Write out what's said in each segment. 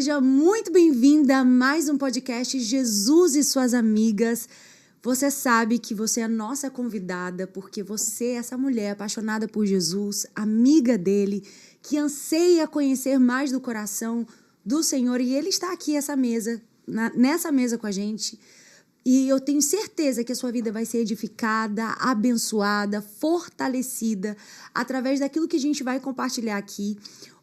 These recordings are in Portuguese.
seja muito bem-vinda a mais um podcast Jesus e Suas Amigas. Você sabe que você é a nossa convidada porque você é essa mulher apaixonada por Jesus, amiga dele, que anseia conhecer mais do coração do Senhor. E ele está aqui nessa mesa com a gente. E eu tenho certeza que a sua vida vai ser edificada, abençoada, fortalecida através daquilo que a gente vai compartilhar aqui.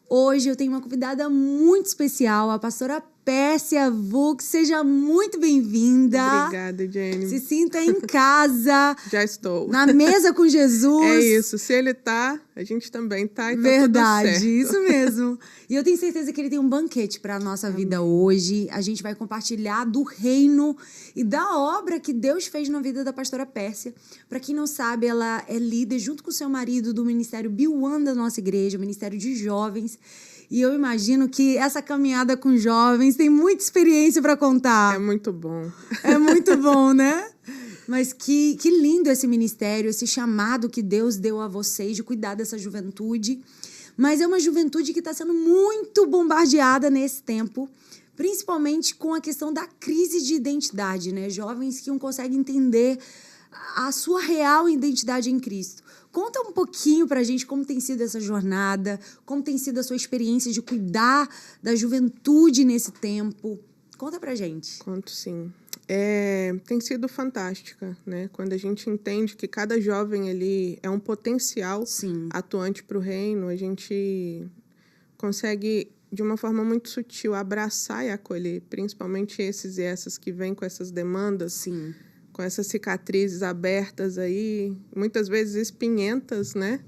Hoje eu tenho uma convidada muito especial, a pastora Pérsia Vux. Seja muito bem-vinda. Obrigada, Jenny. Se sinta em casa. Já estou. Na mesa com Jesus. É isso. Se ele tá, a gente também tá. E tá Verdade, tudo certo. Isso mesmo. E eu tenho certeza que ele tem um banquete para a nossa vida hoje. A gente vai compartilhar do reino e da obra que Deus fez na vida da pastora Pérsia. Para quem não sabe, ela é líder junto com seu marido do Ministério Be1 da nossa igreja, o Ministério de Jovens. E eu imagino que essa caminhada com jovens tem muita experiência para contar. É muito bom. É muito bom, né? Mas que lindo esse ministério, esse chamado que Deus deu a vocês de cuidar dessa juventude. Mas é uma juventude que está sendo muito bombardeada nesse tempo, principalmente com a questão da crise de identidade, né? Jovens que não conseguem entender a sua real identidade em Cristo. Conta um pouquinho pra gente como tem sido essa jornada, como tem sido a sua experiência de cuidar da juventude nesse tempo. Conta pra gente. Conto sim. Tem sido fantástica, né? Quando a gente entende que cada jovem ali é um potencial atuante para o reino, a gente consegue, de uma forma muito sutil, abraçar e acolher, principalmente esses e essas que vêm com essas demandas. Sim. Com essas cicatrizes abertas aí, muitas vezes espinhentas, né?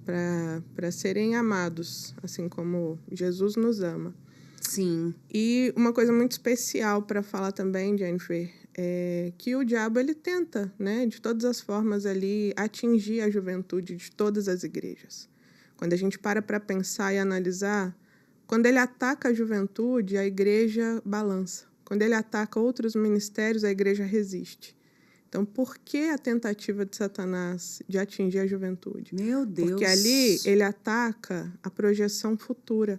Para serem amados, assim como Jesus nos ama. Sim. E uma coisa muito especial para falar também, Jennifer, é que o diabo ele tenta, né? De todas as formas ali, atingir a juventude de todas as igrejas. Quando a gente para pensar e analisar, quando ele ataca a juventude, a igreja balança. Quando ele ataca outros ministérios, a igreja resiste. Então, por que a tentativa de Satanás de atingir a juventude? Meu Deus! Porque ali ele ataca a projeção futura,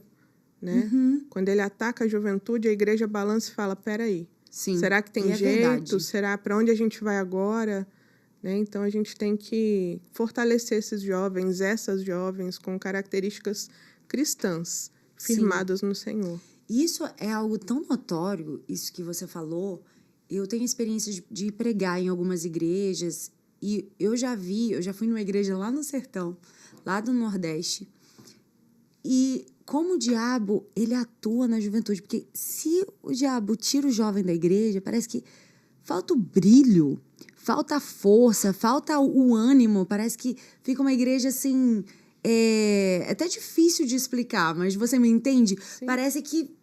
né? Quando ele ataca a juventude, a igreja balança e fala, peraí, será que tem jeito? Verdade. Será para onde a gente vai agora? Né? Então, a gente tem que fortalecer esses jovens, essas jovens com características cristãs, firmadas no Senhor. Isso é algo tão notório, isso que você falou. Eu tenho experiência de pregar em algumas igrejas e eu já fui numa igreja lá no sertão, lá do Nordeste, e como o diabo, ele atua na juventude, porque se o diabo tira o jovem da igreja, parece que falta o brilho, falta a força, falta o ânimo, parece que fica uma igreja assim, é até difícil de explicar, mas você me entende? Sim. Parece que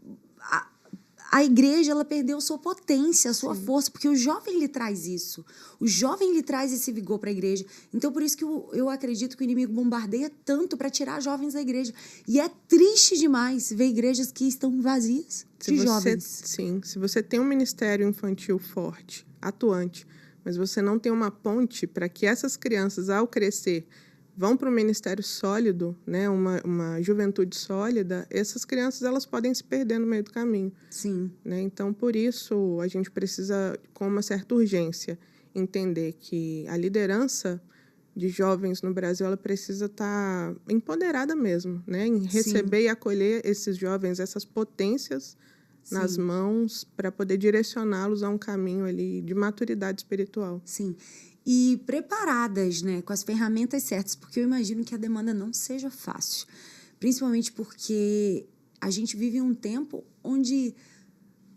a igreja, ela perdeu sua potência, a sua força, porque o jovem lhe traz isso. O jovem lhe traz esse vigor para a igreja. Então, por isso que eu acredito que o inimigo bombardeia tanto para tirar jovens da igreja. E é triste demais ver igrejas que estão vazias de jovens. Sim, se você tem um ministério infantil forte, atuante, mas você não tem uma ponte para que essas crianças, ao crescer, vão para um ministério sólido, né, uma juventude sólida, essas crianças elas podem se perder no meio do caminho. Sim. Né? Então, por isso, a gente precisa, com uma certa urgência, entender que a liderança de jovens no Brasil ela precisa estar empoderada mesmo, né, em receber e acolher esses jovens, essas potências nas mãos, para poder direcioná-los a um caminho ali de maturidade espiritual. Sim. E preparadas, né, com as ferramentas certas, porque eu imagino que a demanda não seja fácil. Principalmente porque a gente vive um tempo onde,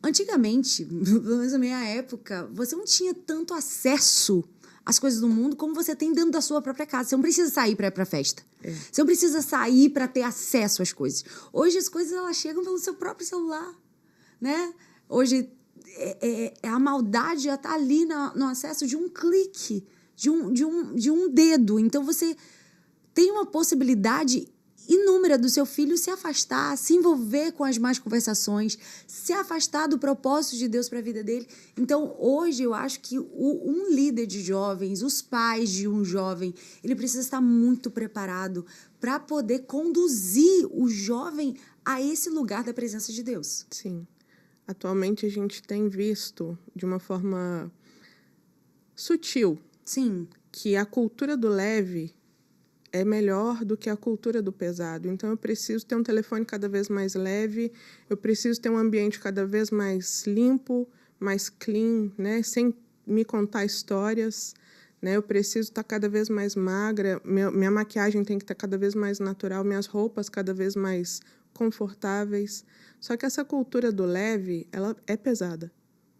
antigamente, pelo menos na minha época, você não tinha tanto acesso às coisas do mundo como você tem dentro da sua própria casa. Você não precisa sair para ir para festa. Você não precisa sair para ter acesso às coisas. Hoje as coisas elas chegam pelo seu próprio celular, né? Hoje a maldade já está ali no acesso de um clique, de um dedo. Então, você tem uma possibilidade inúmera do seu filho se afastar, se envolver com as más conversações, se afastar do propósito de Deus para a vida dele. Então, hoje, eu acho que um líder de jovens, os pais de um jovem, ele precisa estar muito preparado para poder conduzir o jovem a esse lugar da presença de Deus. Sim. Atualmente, a gente tem visto de uma forma sutil, sim, que a cultura do leve é melhor do que a cultura do pesado. Então, eu preciso ter um telefone cada vez mais leve, eu preciso ter um ambiente cada vez mais limpo, mais clean, né? Sem me contar histórias, né? Eu preciso estar cada vez mais magra, minha maquiagem tem que estar cada vez mais natural, minhas roupas cada vez mais confortáveis. Só que essa cultura do leve, ela é pesada.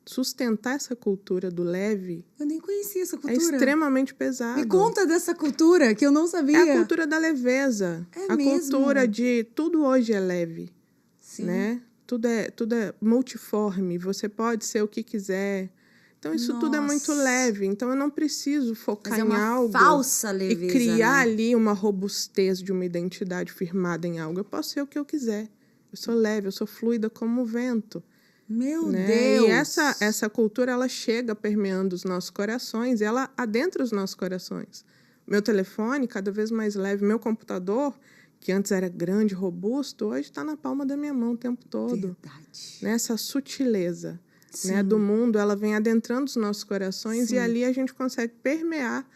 Sustentar essa cultura do leve... Eu nem conhecia essa cultura. É extremamente pesado. Me conta dessa cultura, que eu não sabia. É a cultura da leveza. É a mesmo? Cultura de tudo hoje é leve. Sim. Né? Tudo é multiforme. Você pode ser o que quiser. Então, isso tudo é muito leve. Então, eu não preciso focar em algo... falsa leveza, e criar, né? ali uma robustez de uma identidade firmada em algo. Eu posso ser o que eu quiser. Eu sou leve, eu sou fluida como o vento. Meu né? Deus! E essa cultura, ela chega permeando os nossos corações, e ela adentra os nossos corações. Meu telefone, cada vez mais leve. Meu computador, que antes era grande, robusto, hoje está na palma da minha mão o tempo todo. Verdade. Né? Essa sutileza, né, do mundo, ela vem adentrando os nossos corações. Sim. E ali a gente consegue permear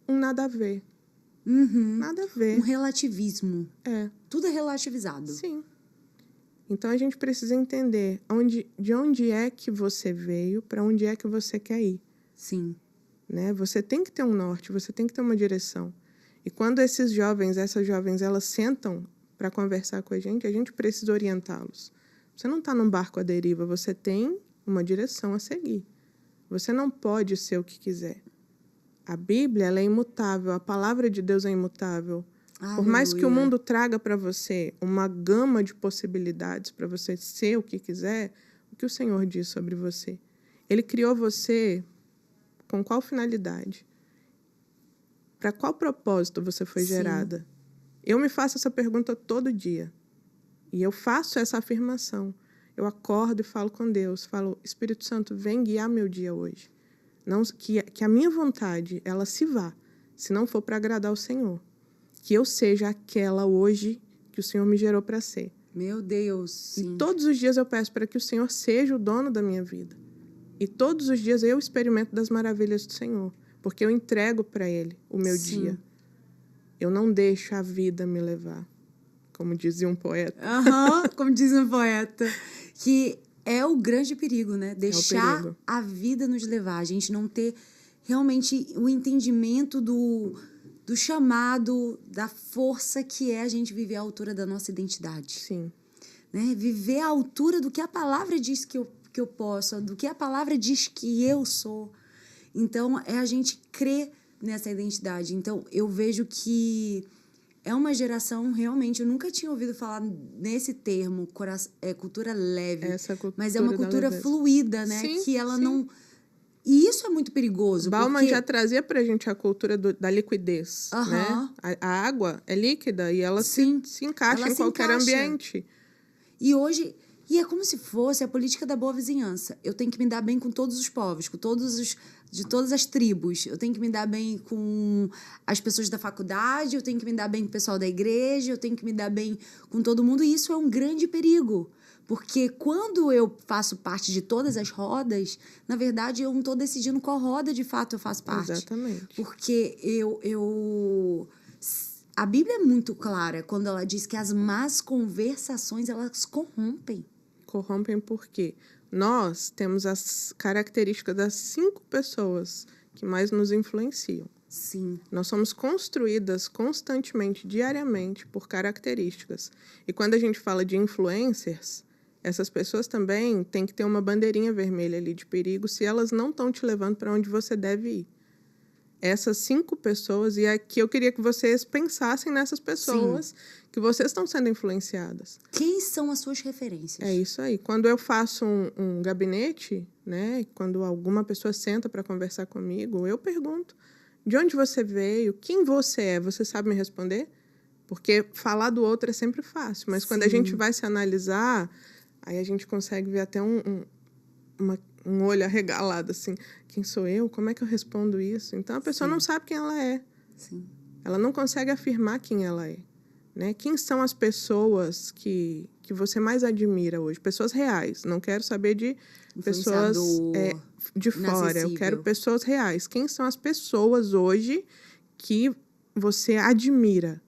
um nada a ver. Uhum. Nada a ver. Um relativismo. É. Tudo é relativizado. Sim. Então, a gente precisa entender de onde é que você veio, para onde é que você quer ir. Sim. Né? Você tem que ter um norte, você tem que ter uma direção. E quando essas jovens, elas sentam para conversar com a gente precisa orientá-los. Você não está num barco à deriva, você tem uma direção a seguir. Você não pode ser o que quiser. A Bíblia, ela é imutável, a palavra de Deus é imutável. Por mais que o mundo traga para você uma gama de possibilidades para você ser o que quiser, o que o Senhor diz sobre você? Ele criou você com qual finalidade? Para qual propósito você foi gerada? Eu me faço essa pergunta todo dia. E eu faço essa afirmação. Eu acordo e falo com Deus. Falo, Espírito Santo, vem guiar meu dia hoje. Não, que a minha vontade, ela se vá, se não for para agradar o Senhor. Que eu seja aquela hoje que o Senhor me gerou para ser. Meu Deus, sim. E todos os dias eu peço para que o Senhor seja o dono da minha vida. E todos os dias eu experimento das maravilhas do Senhor. Porque eu entrego para Ele o meu dia. Eu não deixo a vida me levar. Como dizia um poeta. Como diz um poeta. Que é o grande perigo, né? Deixar a vida nos levar. A gente não ter realmente o entendimento do chamado, da força que é a gente viver à altura da nossa identidade. Sim. Né? Viver à altura do que a palavra diz que eu posso, do que a palavra diz que eu sou. Então, é a gente crer nessa identidade. Então, eu vejo que é uma geração, realmente, eu nunca tinha ouvido falar nesse termo, cultura leve. Mas é uma cultura fluida, né? Sim, que ela não... E isso é muito perigoso. Bauman já trazia para a gente a cultura da liquidez. Né? A água é líquida e ela se encaixa em qualquer ambiente. E hoje... E é como se fosse a política da boa vizinhança. Eu tenho que me dar bem com todos os povos, de todas as tribos. Eu tenho que me dar bem com as pessoas da faculdade, eu tenho que me dar bem com o pessoal da igreja, eu tenho que me dar bem com todo mundo. E isso é um grande perigo. Porque quando eu faço parte de todas as rodas, na verdade, eu não estou decidindo qual roda de fato eu faço parte. Exatamente. Porque a Bíblia é muito clara quando ela diz que as más conversações, elas corrompem. Corrompem porque nós temos as características das 5 pessoas que mais nos influenciam. Sim. Nós somos construídas constantemente, diariamente, por características. E quando a gente fala de influencers, essas pessoas também têm que ter uma bandeirinha vermelha ali de perigo se elas não estão te levando para onde você deve ir. Essas 5 pessoas, e aqui eu queria que vocês pensassem nessas pessoas que vocês estão sendo influenciadas. Quem são as suas referências? É isso aí. Quando eu faço um gabinete, né, quando alguma pessoa senta para conversar comigo, eu pergunto, de onde você veio? Quem você é? Você sabe me responder? Porque falar do outro é sempre fácil, mas quando a gente Sim. vai se analisar, aí a gente consegue ver até um olho arregalado, assim. Quem sou eu? Como é que eu respondo isso? Então, a pessoa Sim. não sabe quem ela é. Sim. Ela não consegue afirmar quem ela é. Né? Quem são as pessoas que você mais admira hoje? Pessoas reais. Não quero saber de pessoas de fora. Eu quero pessoas reais. Quem são as pessoas hoje que você admira?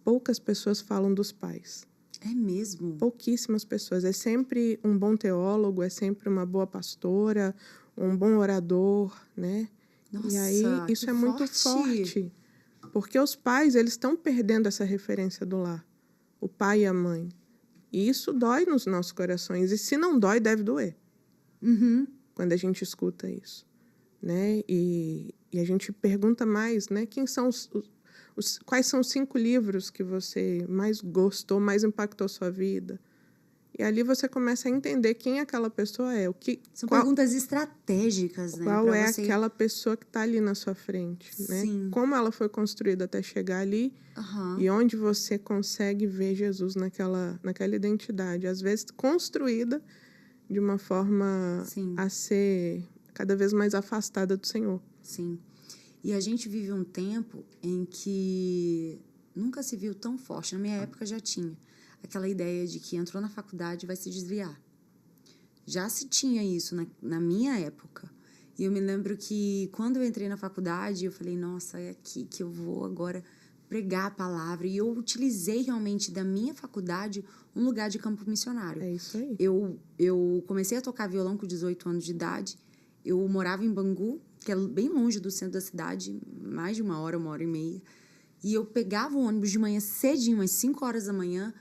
Poucas pessoas falam dos pais. É mesmo? Pouquíssimas pessoas. É sempre um bom teólogo, é sempre uma boa pastora, um bom orador, né? Nossa, e aí isso é muito forte. Porque os pais, eles estão perdendo essa referência do lar. O pai e a mãe. E isso dói nos nossos corações. E se não dói, deve doer. Uhum. Quando a gente escuta isso. Né? E a gente pergunta mais, né? Quem são quais são os 5 livros que você mais gostou, mais impactou sua vida? E ali você começa a entender quem aquela pessoa é. São perguntas estratégicas, né? Qual é aquela pessoa que está ali na sua frente, né? Sim. Como ela foi construída até chegar ali e onde você consegue ver Jesus naquela identidade. Às vezes construída de uma forma a ser cada vez mais afastada do Senhor. Sim. E a gente vive um tempo em que nunca se viu tão forte. Na minha época já tinha aquela ideia de que entrou na faculdade e vai se desviar. Já se tinha isso na minha época. E eu me lembro que quando eu entrei na faculdade, eu falei, nossa, é aqui que eu vou agora pregar a palavra. E eu utilizei realmente da minha faculdade um lugar de campo missionário. É isso aí. Eu comecei a tocar violão com 18 anos de idade. Eu morava em Bangu, que é bem longe do centro da cidade, mais de 1 hora e meia. E eu pegava o ônibus de manhã cedinho, às 5 horas da manhã,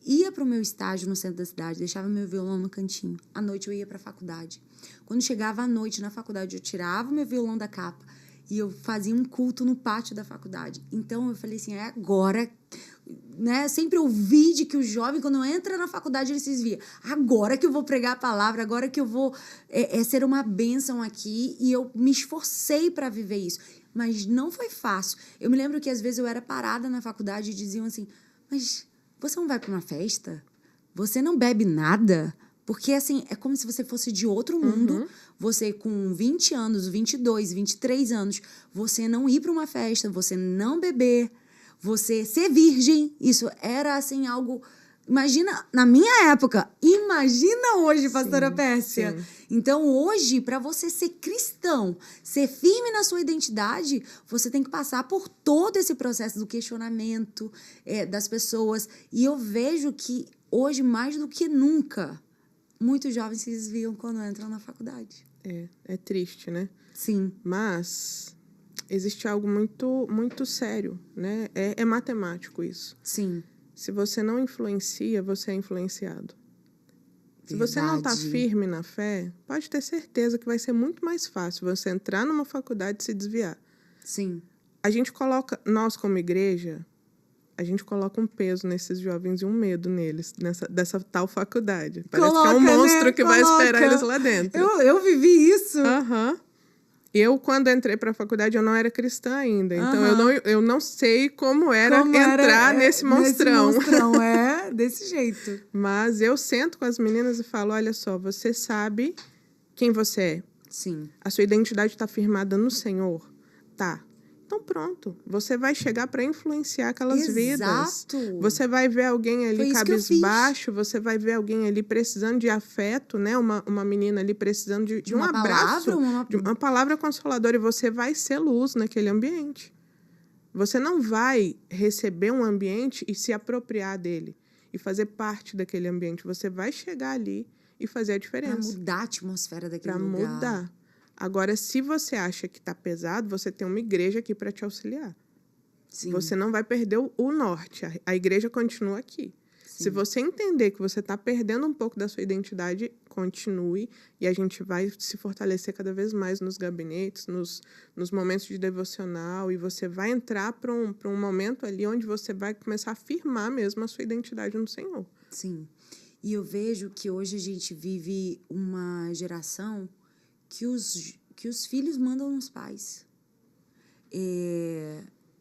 ia para o meu estágio no centro da cidade, deixava meu violão no cantinho. À noite eu ia para a faculdade. Quando chegava à noite na faculdade, eu tirava o meu violão da capa e eu fazia um culto no pátio da faculdade. Então eu falei assim, é agora, né? Sempre ouvi de que o jovem, quando entra na faculdade, ele se desvia. Agora que eu vou pregar a palavra, agora que eu vou ser uma bênção aqui. E eu me esforcei para viver isso. Mas não foi fácil. Eu me lembro que às vezes eu era parada na faculdade e diziam assim, mas você não vai para uma festa? Você não bebe nada? Porque, assim, é como se você fosse de outro mundo. Você, com 20 anos, 22, 23 anos, você não ir para uma festa, você não beber, você ser virgem. Isso era, assim, algo... Imagina, na minha época, imagina hoje, pastora Pérsia. Então, hoje, para você ser cristão, ser firme na sua identidade, você tem que passar por todo esse processo do questionamento das pessoas. E eu vejo que hoje, mais do que nunca, muitos jovens se desviam quando entram na faculdade. É triste, né? Sim. Mas existe algo muito, muito sério, né? É matemático isso. Sim. Se você não influencia, você é influenciado. Se Verdade. você não está firme na fé, pode ter certeza que vai ser muito mais fácil você entrar numa faculdade e se desviar. Sim. Nós como igreja, a gente coloca um peso nesses jovens e um medo neles, dessa tal faculdade. Parece que é um monstro que vai esperar eles lá dentro. Eu vivi isso. Eu, quando entrei para a faculdade, eu não era cristã ainda. Então, eu não sei como era entrar nesse monstrão. Desse jeito. Mas eu sento com as meninas e falo, olha só, você sabe quem você é. Sim. A sua identidade está firmada no Senhor? Tá. Então, pronto. Você vai chegar para influenciar aquelas vidas. Você vai ver alguém ali cabisbaixo, você vai ver alguém ali precisando de afeto, né? Uma menina ali precisando de um abraço, de uma palavra consoladora. E você vai ser luz naquele ambiente. Você não vai receber um ambiente e se apropriar dele e fazer parte daquele ambiente. Você vai chegar ali e fazer a diferença. Para mudar a atmosfera daquele lugar. Para mudar. Agora, se você acha que está pesado, você tem uma igreja aqui para te auxiliar. Sim. Você não vai perder o norte. A igreja continua aqui. Sim. Se você entender que você está perdendo um pouco da sua identidade, continue. E a gente vai se fortalecer cada vez mais nos gabinetes, nos momentos de devocional. E você vai entrar para um momento ali onde você vai começar a afirmar mesmo a sua identidade no Senhor. Sim. E eu vejo que hoje a gente vive uma geração que os filhos mandam nos pais.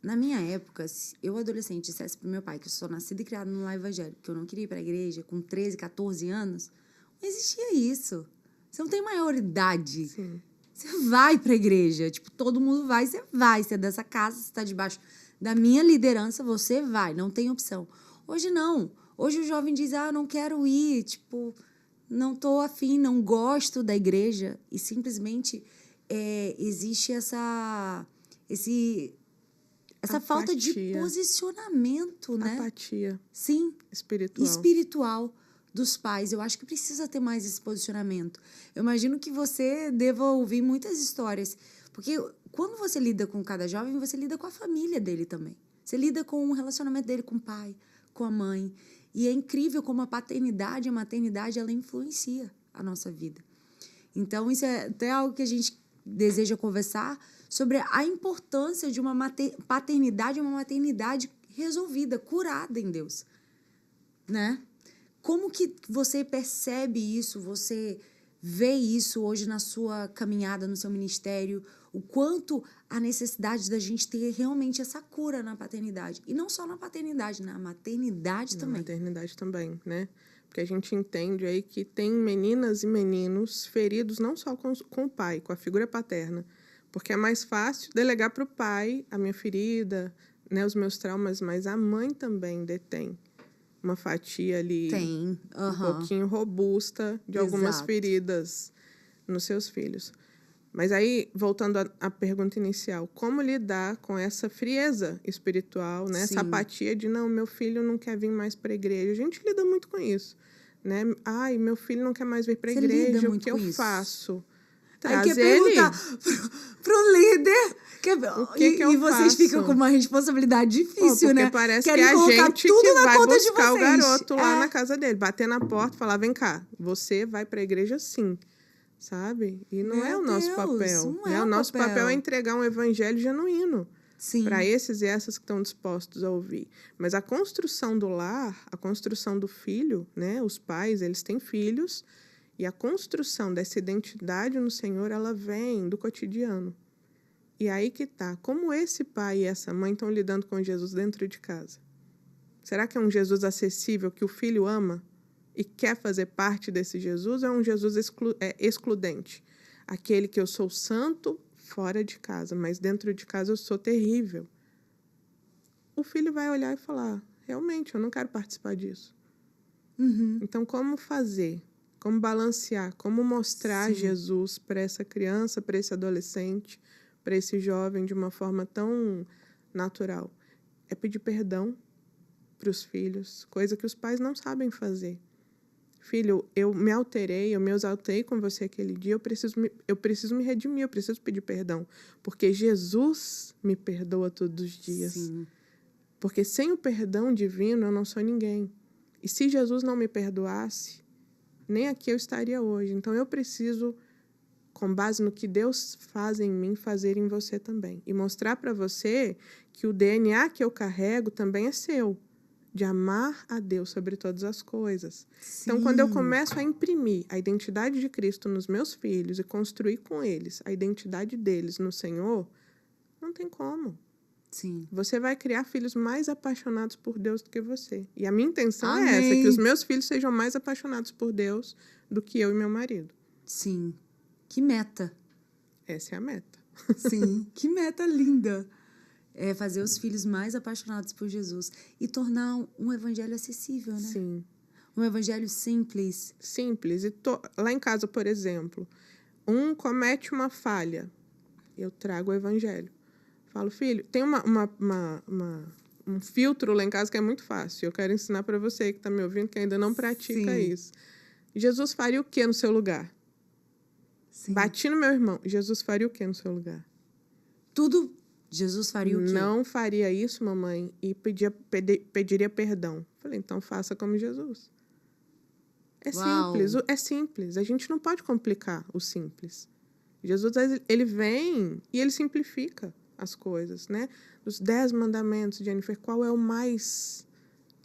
Na minha época, se eu, adolescente, dissesse pro meu pai que eu sou nascida e criada no lar evangélico, que eu não queria ir pra igreja com 13, 14 anos, não existia isso. Você não tem maioridade. Sim. Você vai pra igreja. Tipo, todo mundo vai, você vai. Você é dessa casa, você tá debaixo da minha liderança, você vai. Não tem opção. Hoje não. Hoje o jovem diz, eu não quero ir. Tipo, não tô afim, não gosto da igreja. E simplesmente existe essa falta de posicionamento, né? Apatia. Sim. Espiritual. Espiritual dos pais. Eu acho que precisa ter mais esse posicionamento. Eu imagino que você deva ouvir muitas histórias. Porque quando você lida com cada jovem, você lida com a família dele também. Você lida com o relacionamento dele com o pai, com a mãe. E é incrível como a paternidade e a maternidade, ela influencia a nossa vida. Então, isso é até algo que a gente deseja conversar sobre a importância de uma paternidade e uma maternidade resolvida, curada em Deus, né? Como que você percebe isso, você vê isso hoje na sua caminhada, no seu ministério, o quanto a necessidade da gente ter realmente essa cura na paternidade. E não só na paternidade, na maternidade também. Na maternidade também, né? Porque a gente entende aí que tem meninas e meninos feridos não só com o pai, com a figura paterna, porque é mais fácil delegar para o pai a minha ferida, né, os meus traumas, mas a mãe também detém uma fatia ali um pouquinho robusta de algumas feridas nos seus filhos. Mas aí, voltando à pergunta inicial, como lidar com essa frieza espiritual, né? Essa apatia de, não, meu filho não quer vir mais para a igreja. A gente lida muito com isso, né? Ai, meu filho não quer mais vir para a igreja, o que eu faço? Aí quer perguntar pro líder o que eu vocês faço? Ficam com uma responsabilidade difícil, né? Porque parece que a gente que vai buscar o garoto lá na casa dele, bater na porta e falar, vem cá, você vai para a igreja sim, sabe? E não é o nosso papel. Né? O nosso papel é entregar um evangelho genuíno para esses e essas que estão dispostos a ouvir. Mas a construção do lar, a construção do filho, né? Os pais, eles têm filhos, e a construção dessa identidade no Senhor, ela vem do cotidiano. E aí que tá. Como esse pai e essa mãe estão lidando com Jesus dentro de casa? Será que é um Jesus acessível que o filho ama e quer fazer parte desse Jesus? Ou é um Jesus excludente? Aquele que eu sou santo fora de casa, mas dentro de casa eu sou terrível. O filho vai olhar e falar, realmente, eu não quero participar disso. Então, como fazer? Como balancear, como mostrar Jesus para essa criança, para esse adolescente, para esse jovem de uma forma tão natural? É pedir perdão para os filhos, coisa que os pais não sabem fazer. Filho, eu me alterei, eu me exaltei com você aquele dia, eu preciso me redimir, eu preciso pedir perdão, porque Jesus me perdoa todos os dias. Porque sem o perdão divino eu não sou ninguém. E se Jesus não me perdoasse, nem aqui eu estaria hoje. Então, eu preciso, com base no que Deus faz em mim, fazer em você também. E mostrar para você que o DNA que eu carrego também é seu, de amar a Deus sobre todas as coisas. Então, quando eu começo a imprimir a identidade de Cristo nos meus filhos e construir com eles a identidade deles no Senhor, não tem como. Você vai criar filhos mais apaixonados por Deus do que você. E a minha intenção é essa, que os meus filhos sejam mais apaixonados por Deus do que eu e meu marido. Que meta. Essa é a meta. Que meta linda. É fazer os filhos mais apaixonados por Jesus e tornar um evangelho acessível, né? Um evangelho simples. E lá em casa, por exemplo, um comete uma falha, eu trago o evangelho. Falo, filho, tem um filtro lá em casa que é muito fácil. Eu quero ensinar para você que está me ouvindo, que ainda não pratica isso. Jesus faria o que no seu lugar? Bati no meu irmão. Jesus faria o que no seu lugar? Tudo. Jesus faria o quê? Não faria isso, mamãe, e pediria perdão. Falei, então faça como Jesus. É simples. A gente não pode complicar o simples. Jesus, ele vem e ele simplifica as coisas, né? Dos 10 mandamentos, Jennifer, qual é o mais?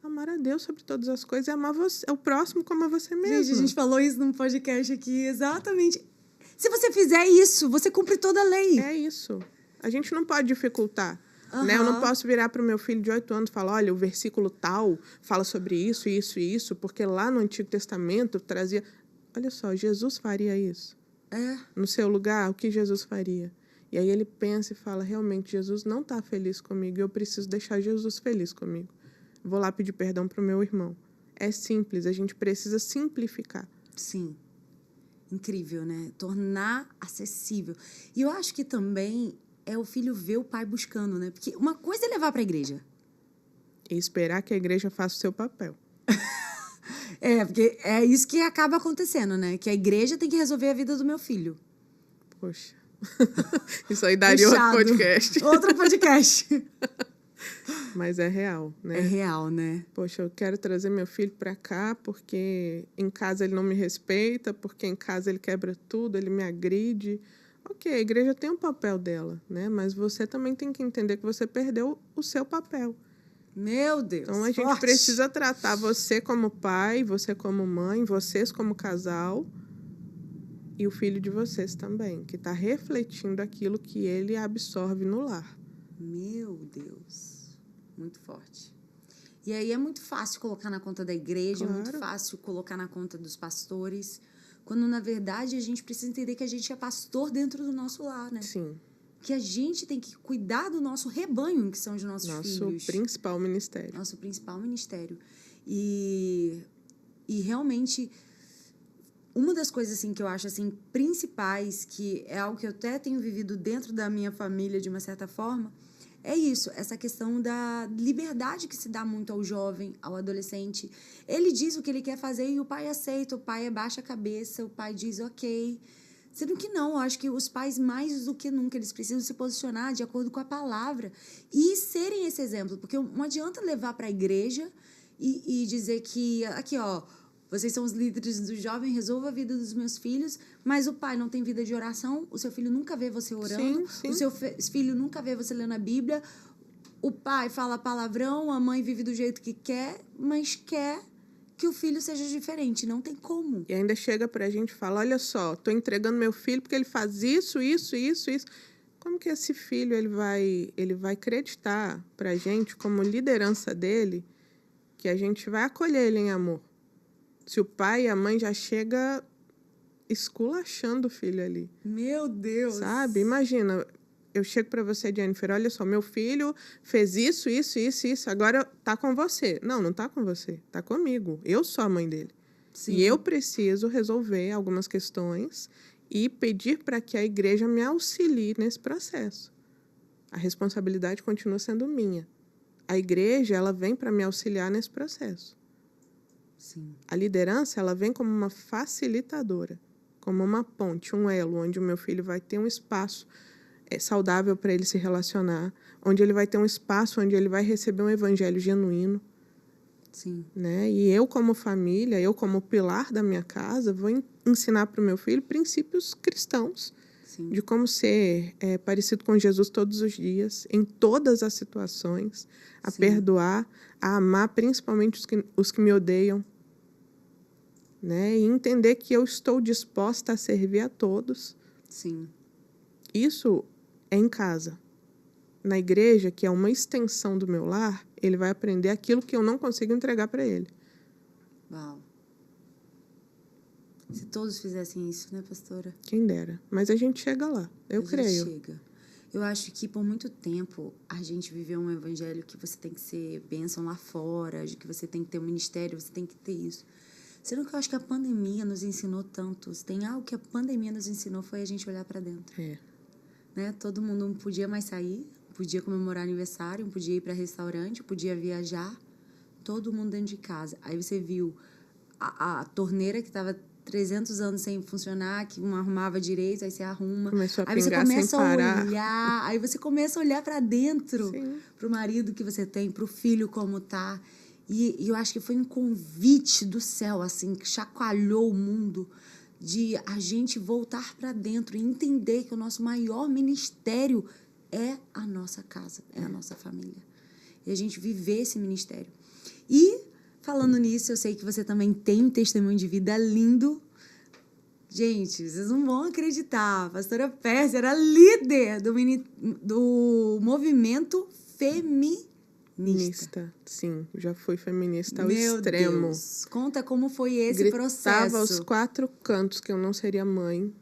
Amar a Deus sobre todas as coisas e amar o próximo como a você mesmo. Gente, a gente falou isso num podcast aqui, exatamente. Se você fizer isso, você cumpre toda a lei. É isso. A gente não pode dificultar Né? Eu não Aham. posso virar para o meu filho de 8 anos e falar, olha, o versículo tal fala sobre isso, isso e isso, porque lá no Antigo Testamento trazia... Olha só, Jesus faria isso. É, No seu lugar, o que Jesus faria? E aí ele pensa e fala, realmente, Jesus não está feliz comigo e eu preciso deixar Jesus feliz comigo. Vou lá pedir perdão para o meu irmão. É simples, a gente precisa simplificar. sim. Incrível, né? Tornar acessível. E eu acho que também é o filho ver o pai buscando, né? Porque uma coisa é levar para a igreja. E esperar que a igreja faça o seu papel. É, porque é isso que acaba acontecendo, né? Que a igreja tem que resolver a vida do meu filho. Poxa, isso aí daria outro Puxado. podcast. Outro podcast. Mas é real, né? É real, né? Poxa, eu quero trazer meu filho para cá porque em casa ele não me respeita, porque em casa ele quebra tudo, ele me agride. Ok, a igreja tem um papel dela, né? Mas você também tem que entender que você perdeu o seu papel. Meu Deus. Então a gente forte. precisa tratar você como pai, você como mãe, vocês como casal e o filho de vocês também, que está refletindo aquilo que ele absorve no lar. Meu Deus. Muito forte. E aí é muito fácil colocar na conta da igreja, Claro. é muito fácil colocar na conta dos pastores, quando na verdade a gente precisa entender que a gente é pastor dentro do nosso lar, né? Sim, Que a gente tem que cuidar do nosso rebanho, que são os nossos nosso filhos. principal ministério. Nosso principal ministério. E realmente, uma das coisas assim, que eu acho assim, principais, que é algo que eu até tenho vivido dentro da minha família, de uma certa forma, é isso, essa questão da liberdade que se dá muito ao jovem, ao adolescente. Ele diz o que ele quer fazer e o pai aceita, o pai abaixa a cabeça, o pai diz ok. Sendo que não, eu acho que os pais, mais do que nunca, eles precisam se posicionar de acordo com a palavra e serem esse exemplo. Porque não adianta levar para a igreja e dizer que, aqui, ó, vocês são os líderes do jovem, resolva a vida dos meus filhos, mas o pai não tem vida de oração, o seu filho nunca vê você orando, Sim. o seu filho nunca vê você lendo a Bíblia, o pai fala palavrão, a mãe vive do jeito que quer, mas quer que o filho seja diferente. Não tem como. E ainda chega pra gente e fala, olha só, tô entregando meu filho porque ele faz isso. Como que esse filho ele vai acreditar pra gente, como liderança dele, que a gente vai acolher ele em amor? Se o pai e a mãe já chega esculachando o filho ali. Meu Deus! Sabe? Imagina, eu chego pra você, Jennifer, olha só, meu filho fez isso, agora tá com você. Não tá com você, tá comigo. Eu sou a mãe dele. Sim. E eu preciso resolver algumas questões e pedir para que a igreja me auxilie nesse processo. A responsabilidade continua sendo minha. A igreja, ela vem para me auxiliar nesse processo. Sim. A liderança, ela vem como uma facilitadora, como uma ponte, um elo, onde o meu filho vai ter um espaço saudável para ele se relacionar, onde ele vai ter um espaço onde ele vai receber um evangelho genuíno. Sim. Né? E eu, como família, eu, como pilar da minha casa, vou ensinar para o meu filho princípios cristãos. Sim. De como ser parecido com Jesus todos os dias, em todas as situações, a Sim. perdoar, a amar principalmente os que me odeiam, né? E entender que eu estou disposta a servir a todos. Sim. Isso é em casa. Na igreja, que é uma extensão do meu lar, ele vai aprender aquilo que eu não consigo entregar para ele. Uau. Se todos fizessem isso, né, pastora? Quem dera. Mas a gente chega lá, eu creio. Chega. Eu acho que por muito tempo a gente viveu um evangelho que você tem que ser bênção lá fora, de que você tem que ter um ministério, você tem que ter isso. Sendo que eu acho que a pandemia nos ensinou tanto. Se tem algo que a pandemia nos ensinou foi a gente olhar para dentro. Né? Todo mundo não podia mais sair, podia comemorar aniversário, podia ir para restaurante, podia viajar, todo mundo dentro de casa. Aí você viu a torneira que estava 300 anos sem funcionar, que não arrumava direito, aí você arruma. Aí você começa a olhar, aí você começa a olhar para dentro, para o marido que você tem, para o filho como tá. E eu acho que foi um convite do céu, assim, que chacoalhou o mundo, de a gente voltar para dentro e entender que o nosso maior ministério é a nossa casa, é a nossa família. E a gente viver esse ministério. E, falando nisso, eu sei que você também tem um testemunho de vida lindo. Gente, vocês não vão acreditar. A pastora Pérsia era líder do movimento feminista. Sim, já fui feminista ao Meu extremo. Deus, conta como foi esse Gritava processo. aos 4 cantos que eu não seria mãe,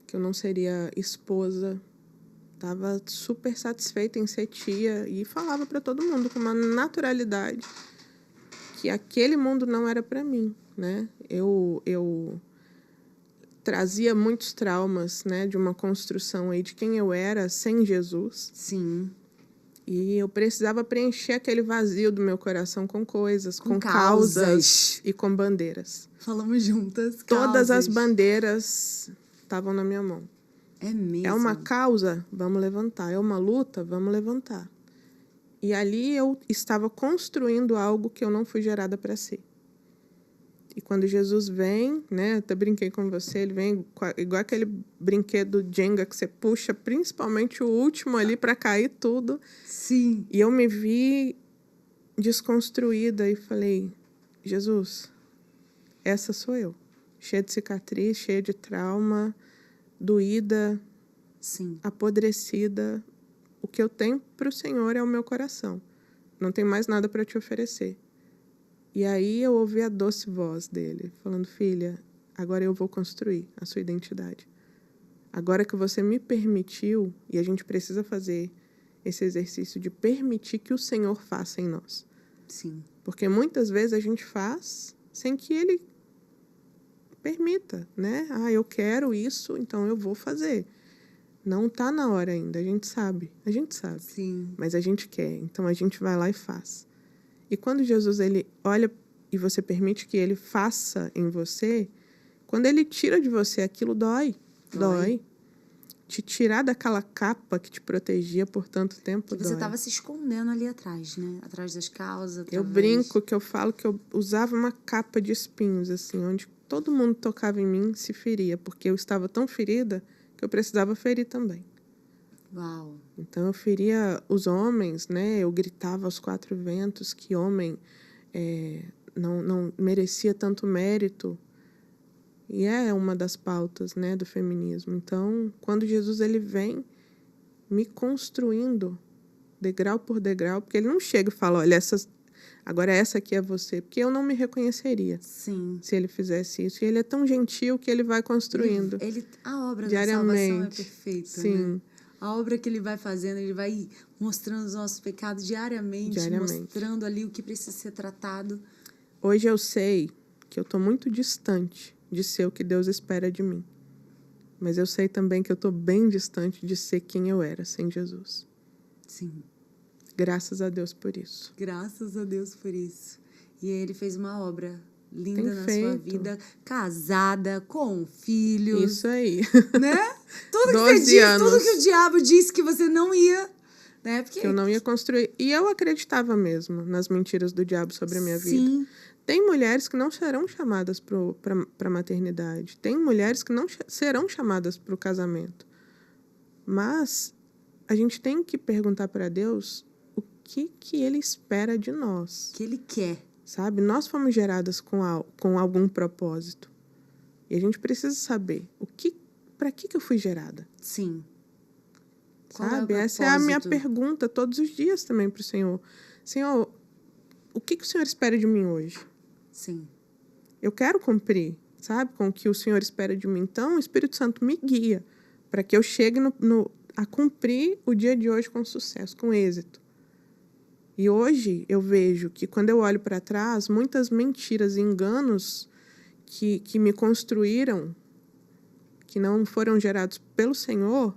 que eu não seria esposa. Tava super satisfeita em ser tia e falava para todo mundo com uma naturalidade que aquele mundo não era para mim, né? Eu trazia muitos traumas, né, de uma construção aí de quem eu era sem Jesus. Sim. E eu precisava preencher aquele vazio do meu coração com coisas, com causas. causas e com bandeiras. Falamos juntas. Todas as causas. bandeiras estavam na minha mão. É mesmo. É uma causa, vamos levantar. É uma luta, vamos levantar. E ali eu estava construindo algo que eu não fui gerada para ser. E quando Jesus vem, né, eu até brinquei com você, ele vem igual aquele brinquedo Jenga que você puxa, principalmente o último ali para cair tudo. Sim. E eu me vi desconstruída e falei, Jesus, essa sou eu. Cheia de cicatriz, cheia de trauma, doída, Sim. apodrecida. O que eu tenho para o Senhor é o meu coração. Não tem mais nada para te oferecer. E aí eu ouvi a doce voz dele, falando, filha, agora eu vou construir a sua identidade. Agora que você me permitiu, e a gente precisa fazer esse exercício de permitir que o Senhor faça em nós. Sim. Porque muitas vezes a gente faz sem que Ele permita, né? Ah, eu quero isso, então eu vou fazer. Não está na hora ainda, a gente sabe. Sim. Mas a gente quer, então a gente vai lá e faz. E quando Jesus ele olha e você permite que ele faça em você, quando ele tira de você aquilo dói. Te tirar daquela capa que te protegia por tanto tempo Que dói. você estava se escondendo ali atrás, né? Atrás das causas. Eu brinco que eu falo que eu usava uma capa de espinhos, assim, onde todo mundo tocava em mim se feria, porque eu estava tão ferida que eu precisava ferir também. Uau. Então eu feria os homens, né? Eu gritava aos 4 ventos que homem não merecia tanto mérito. E é uma das pautas, né, do feminismo. Então, quando Jesus ele vem me construindo degrau por degrau, porque ele não chega e fala, olha, agora essa aqui é você, porque eu não me reconheceria. Sim. Se ele fizesse isso. E ele é tão gentil que ele vai construindo. A obra da diariamente. salvação é perfeita, Sim. né? A obra que ele vai fazendo, ele vai mostrando os nossos pecados diariamente. Mostrando ali o que precisa ser tratado. Hoje eu sei que eu estou muito distante de ser o que Deus espera de mim. Mas eu sei também que eu estou bem distante de ser quem eu era sem Jesus. Sim. Graças a Deus por isso. Graças a Deus por isso. E ele fez uma obra linda na feito. sua vida, casada, com filhos. Isso aí. Né? Tudo que 12 você disse, anos. tudo que o diabo disse que você não ia, né? Porque Que eu não ia construir. E eu acreditava mesmo nas mentiras do diabo sobre a minha vida. Sim. Tem mulheres que não serão chamadas para a maternidade. Tem mulheres que não serão chamadas para o casamento. Mas a gente tem que perguntar para Deus o que Ele espera de nós. Que Ele quer. Sabe? Nós fomos geradas com algum propósito. E a gente precisa saber para que eu fui gerada. Sim. Sabe? Essa é a minha pergunta todos os dias também para o Senhor. Senhor, o que o Senhor espera de mim hoje? Sim. Eu quero cumprir, sabe? Com o que o Senhor espera de mim. Então, o Espírito Santo me guia para que eu chegue a cumprir o dia de hoje com sucesso, com êxito. E hoje eu vejo que, quando eu olho para trás, muitas mentiras e enganos que me construíram, que não foram gerados pelo Senhor,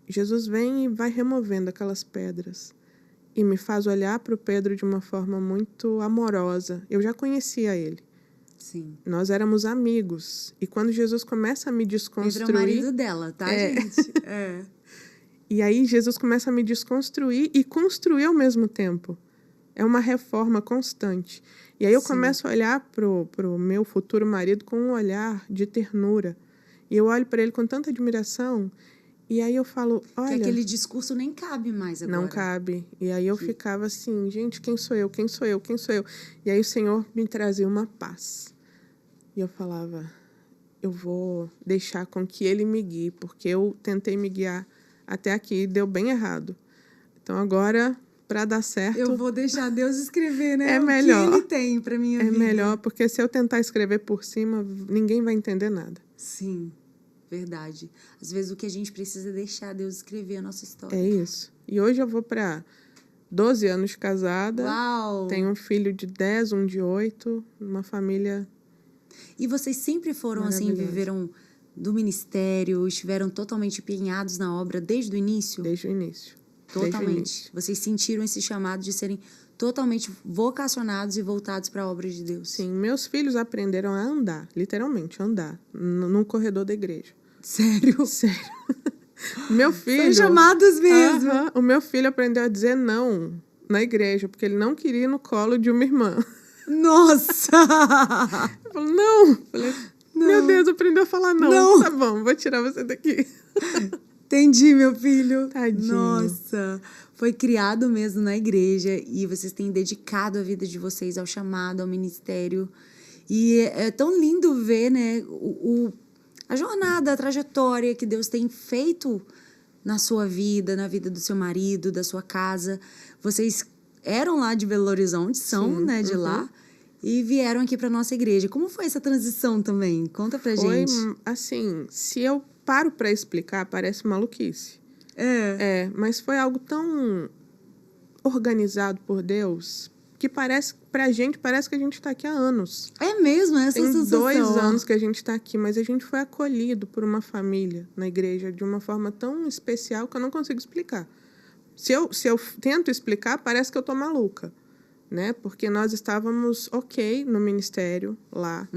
Jesus vem e vai removendo aquelas pedras e me faz olhar para o Pedro de uma forma muito amorosa. Eu já conhecia ele. Sim. Nós éramos amigos. E quando Jesus começa a me desconstruir... Ele é o marido dela, tá, gente? E aí Jesus começa a me desconstruir e construir ao mesmo tempo. É uma reforma constante. E aí eu começo a olhar pro meu futuro marido com um olhar de ternura. E eu olho para ele com tanta admiração. E aí eu falo, olha... Que aquele discurso nem cabe mais agora. Não cabe. E aí eu ficava assim, gente, quem sou eu? Quem sou eu? Quem sou eu? E aí o Senhor me trazia uma paz. E eu falava, vou deixar com que ele me guie, porque eu tentei me guiar até aqui e deu bem errado. Então, agora, para dar certo... Eu vou deixar Deus escrever, né? É melhor. O que Ele tem para minha vida. É melhor, porque se eu tentar escrever por cima, ninguém vai entender nada. Sim, verdade. Às vezes o que a gente precisa é deixar Deus escrever a nossa história. É isso. E hoje eu vou para 12 anos de casada. Uau! Tenho um filho de 10, um de 8, uma família... E vocês sempre foram assim, viveram do ministério, estiveram totalmente empenhados na obra desde o início? Desde o início. Totalmente. Desde o início. Vocês sentiram esse chamado de serem totalmente vocacionados e voltados para a obra de Deus? Sim, meus filhos aprenderam a andar, literalmente, andar, no corredor da igreja. Sério? Sério. Meu filho... São chamados mesmo. O meu filho aprendeu a dizer não na igreja, porque ele não queria ir no colo de uma irmã. Nossa! Eu falei, não! Eu falei, Não. Meu Deus, aprendeu a falar não. Não. Tá bom, vou tirar você daqui. Entendi, meu filho. Tadinho. Nossa, foi criado mesmo na igreja e vocês têm dedicado a vida de vocês ao chamado, ao ministério. E é tão lindo ver, né, a jornada, a trajetória que Deus tem feito na sua vida, na vida do seu marido, da sua casa. Vocês eram lá de Belo Horizonte, são, Sim, né, de lá, e vieram aqui para nossa igreja. Como foi essa transição também? Conta pra gente. Foi, assim, se eu paro para explicar, parece maluquice. É, Mas foi algo tão organizado por Deus que pra gente, parece que a gente está aqui há anos. É mesmo, essa Tem sensação. 2 anos que a gente está aqui, mas a gente foi acolhido por uma família na igreja de uma forma tão especial que eu não consigo explicar. Se eu tento explicar, parece que eu tô maluca, né? Porque nós estávamos no ministério lá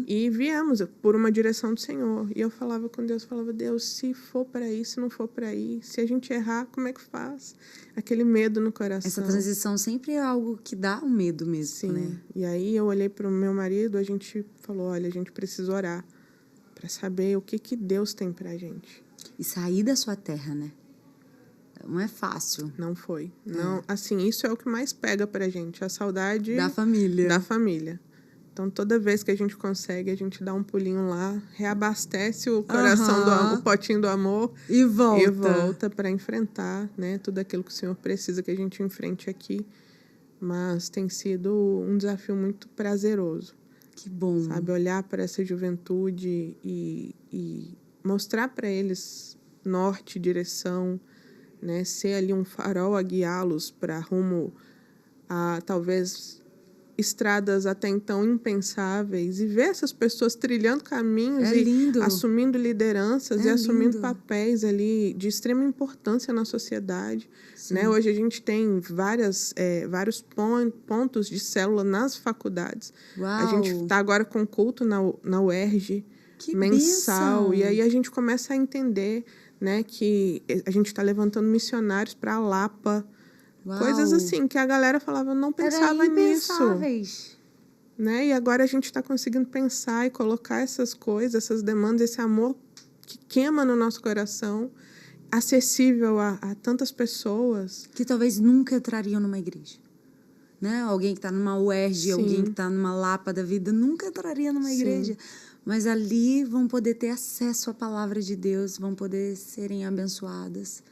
e viemos por uma direção do Senhor. E eu falava com Deus, Deus, se for para ir, se não for para ir, se a gente errar, como é que faz? Aquele medo no coração. Essa transição sempre é algo que dá um medo mesmo, Sim. né? E aí eu olhei para o meu marido, a gente falou, olha, a gente precisa orar para saber o que Deus tem pra gente. E sair da sua terra, né? Não é fácil. Não foi. Não, assim, isso é o que mais pega pra gente, a saudade Da família. da família. Então, toda vez que a gente consegue, a gente dá um pulinho lá, reabastece o coração, o potinho do amor E volta. e volta para enfrentar, né, tudo aquilo que o Senhor precisa que a gente enfrente aqui. Mas tem sido um desafio muito prazeroso. Que bom. Sabe, olhar para essa juventude e mostrar para eles norte, direção, né, ser ali um farol a guiá-los para rumo a talvez estradas até então impensáveis e ver essas pessoas trilhando caminhos lindo. Assumindo lideranças e assumindo lindo. papéis ali de extrema importância na sociedade, né? Hoje a gente tem vários pontos de célula nas faculdades. Uau. A gente está agora com culto na UERJ Que mensal bênção. e aí a gente começa a entender, né, que a gente está levantando missionários para a Lapa. Uau. Coisas assim que a galera falava, não pensava nisso. impensáveis. Né? E agora a gente está conseguindo pensar e colocar essas coisas, essas demandas, esse amor que queima no nosso coração, acessível a tantas pessoas. Que talvez nunca entrariam numa igreja. Né? Alguém que está numa UERJ, Sim. alguém que está numa Lapa da vida, nunca entraria numa igreja. Mas ali vão poder ter acesso à palavra de Deus, vão poder serem abençoadas.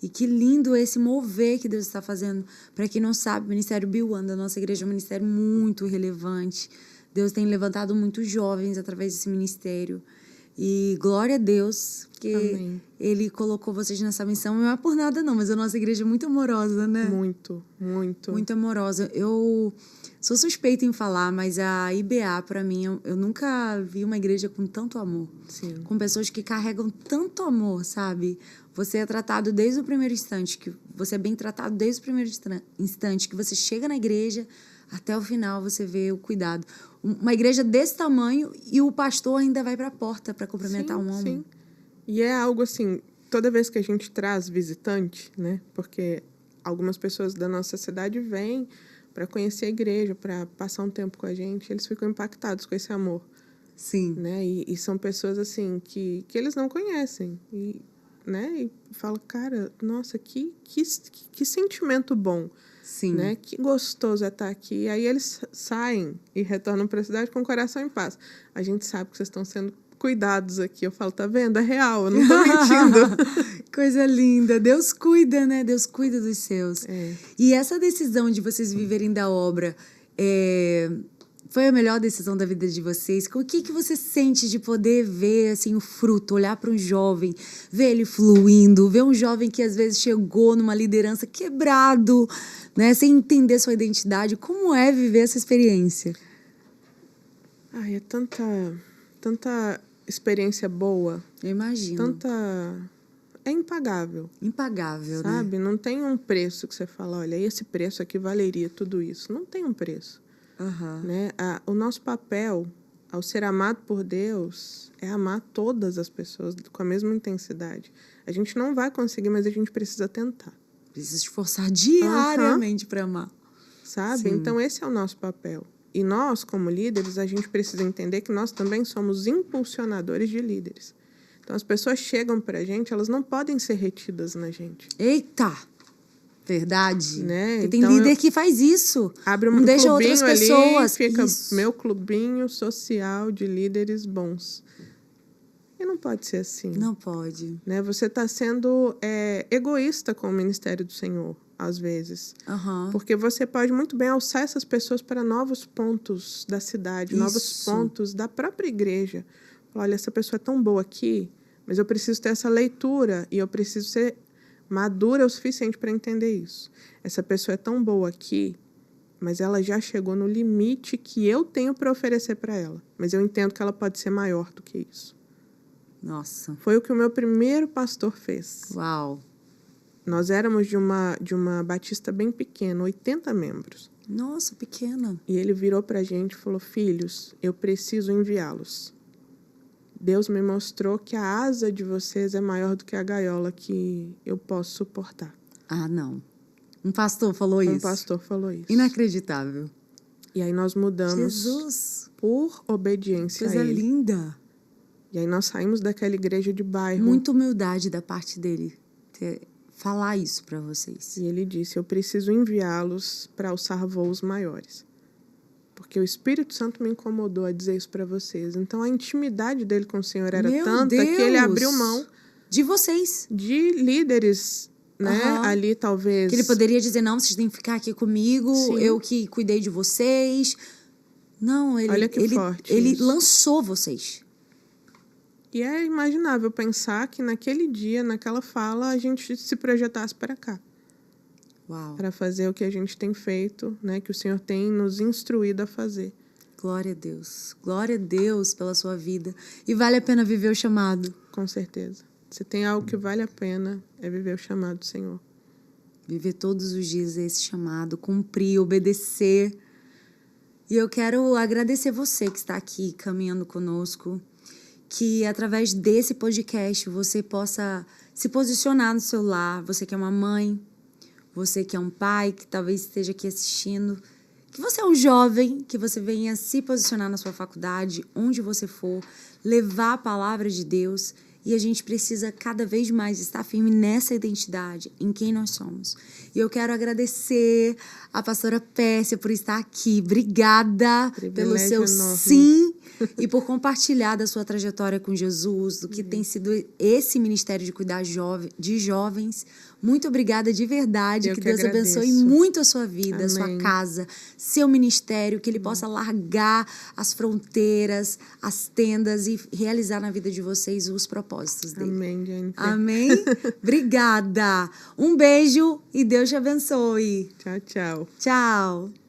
E que lindo esse mover que Deus está fazendo. Para quem não sabe, o Ministério Biwanda, da nossa igreja, é um ministério muito relevante. Deus tem levantado muitos jovens através desse ministério. E glória a Deus que Amém. Ele colocou vocês nessa missão. Não é por nada não, mas a nossa igreja é muito amorosa, né? Muito, muito. Muito amorosa. Eu sou suspeita em falar, mas a IBA, para mim, eu nunca vi uma igreja com tanto amor. Sim. Com pessoas que carregam tanto amor, sabe? Você é tratado desde o primeiro instante, que você é bem tratado desde o primeiro instante, que você chega na igreja, até o final você vê o cuidado. Uma igreja desse tamanho e o pastor ainda vai para a porta para cumprimentar um homem. Sim. E é algo assim, toda vez que a gente traz visitante, né? Porque algumas pessoas da nossa cidade vêm para conhecer a igreja, para passar um tempo com a gente, eles ficam impactados com esse amor. Sim. Né? E são pessoas assim que eles não conhecem. Né? E fala, cara, nossa, que sentimento bom. Sim. Né? Que gostoso é estar aqui. E aí eles saem e retornam para a cidade com o coração em paz. A gente sabe que vocês estão sendo cuidados aqui. Eu falo, tá vendo? É real, eu não tô mentindo. Coisa linda. Deus cuida, né? Deus cuida dos seus. É. E essa decisão de vocês viverem da obra, foi a melhor decisão da vida de vocês? O que você sente de poder ver assim, o fruto, olhar para um jovem, ver ele fluindo, ver um jovem que às vezes chegou numa liderança quebrado, né, sem entender sua identidade? Como é viver essa experiência? Ai, é tanta experiência boa. Eu imagino. É impagável. Impagável, sabe? né? Não tem um preço que você fala, olha, esse preço aqui valeria tudo isso. Não tem um preço. Né? O nosso papel, ao ser amado por Deus, é amar todas as pessoas com a mesma intensidade. A gente não vai conseguir, mas a gente precisa tentar. Precisa se esforçar diariamente para amar. Sabe? Sim. Então, esse é o nosso papel. E nós, como líderes, a gente precisa entender que nós também somos impulsionadores de líderes. Então, as pessoas chegam para a gente, elas não podem ser retidas na gente. Eita! Verdade. Né? Porque tem líder que faz isso. Abre não deixa outras pessoas. Ali, fica meu clubinho social de líderes bons. E não pode ser assim. Não pode. Né? Você está sendo egoísta com o ministério do Senhor, às vezes. Porque você pode muito bem alçar essas pessoas para novos pontos da cidade, novos pontos da própria igreja. Olha, essa pessoa é tão boa aqui, mas eu preciso ter essa leitura e eu preciso ser madura o suficiente para entender isso. Essa pessoa é tão boa aqui, mas ela já chegou no limite que eu tenho para oferecer para ela. Mas eu entendo que ela pode ser maior do que isso. Nossa. Foi o que o meu primeiro pastor fez. Uau. Nós éramos de uma batista bem pequena, 80 membros. Nossa, pequena. E ele virou para a gente e falou, filhos, eu preciso enviá-los. Deus me mostrou que a asa de vocês é maior do que a gaiola que eu posso suportar. Ah, não. Um pastor falou isso? Um pastor falou isso. Inacreditável. E aí nós mudamos Jesus. Por obediência a ele. Coisa linda. E aí nós saímos daquela igreja de bairro. Muita humildade da parte dele falar isso para vocês. E ele disse, eu preciso enviá-los para alçar voos maiores. Porque o Espírito Santo me incomodou a dizer isso para vocês. Então, a intimidade dele com o Senhor era tanta que ele abriu mão... De vocês. De líderes, né? Ali, talvez... Que ele poderia dizer, não, vocês têm que ficar aqui comigo, sim, eu que cuidei de vocês. Não, ele lançou vocês. E é imaginável pensar que naquele dia, naquela fala, a gente se projetasse para cá. Para fazer o que a gente tem feito, né? Que o Senhor tem nos instruído a fazer. Glória a Deus. Glória a Deus pela sua vida. E vale a pena viver o chamado. Com certeza. Se tem algo que vale a pena, é viver o chamado do Senhor. Viver todos os dias esse chamado, cumprir, obedecer. E eu quero agradecer você que está aqui caminhando conosco, que através desse podcast você possa se posicionar no seu lar, você que é uma mãe, você que é um pai, que talvez esteja aqui assistindo, que você é um jovem, que você venha se posicionar na sua faculdade, onde você for, levar a palavra de Deus. E a gente precisa cada vez mais estar firme nessa identidade, em quem nós somos. E eu quero agradecer a pastora Pérsia por estar aqui. Obrigada pelo seu sim e por compartilhar da sua trajetória com Jesus, do que tem sido esse ministério de cuidar de jovens. Muito obrigada de verdade. Que Deus abençoe muito a sua vida, a sua casa, seu ministério, que Ele possa largar as fronteiras, as tendas e realizar na vida de vocês os propósitos dele. Amém, Jennifer. Amém? Obrigada. Um beijo e Deus te abençoe. Tchau, tchau. Tchau.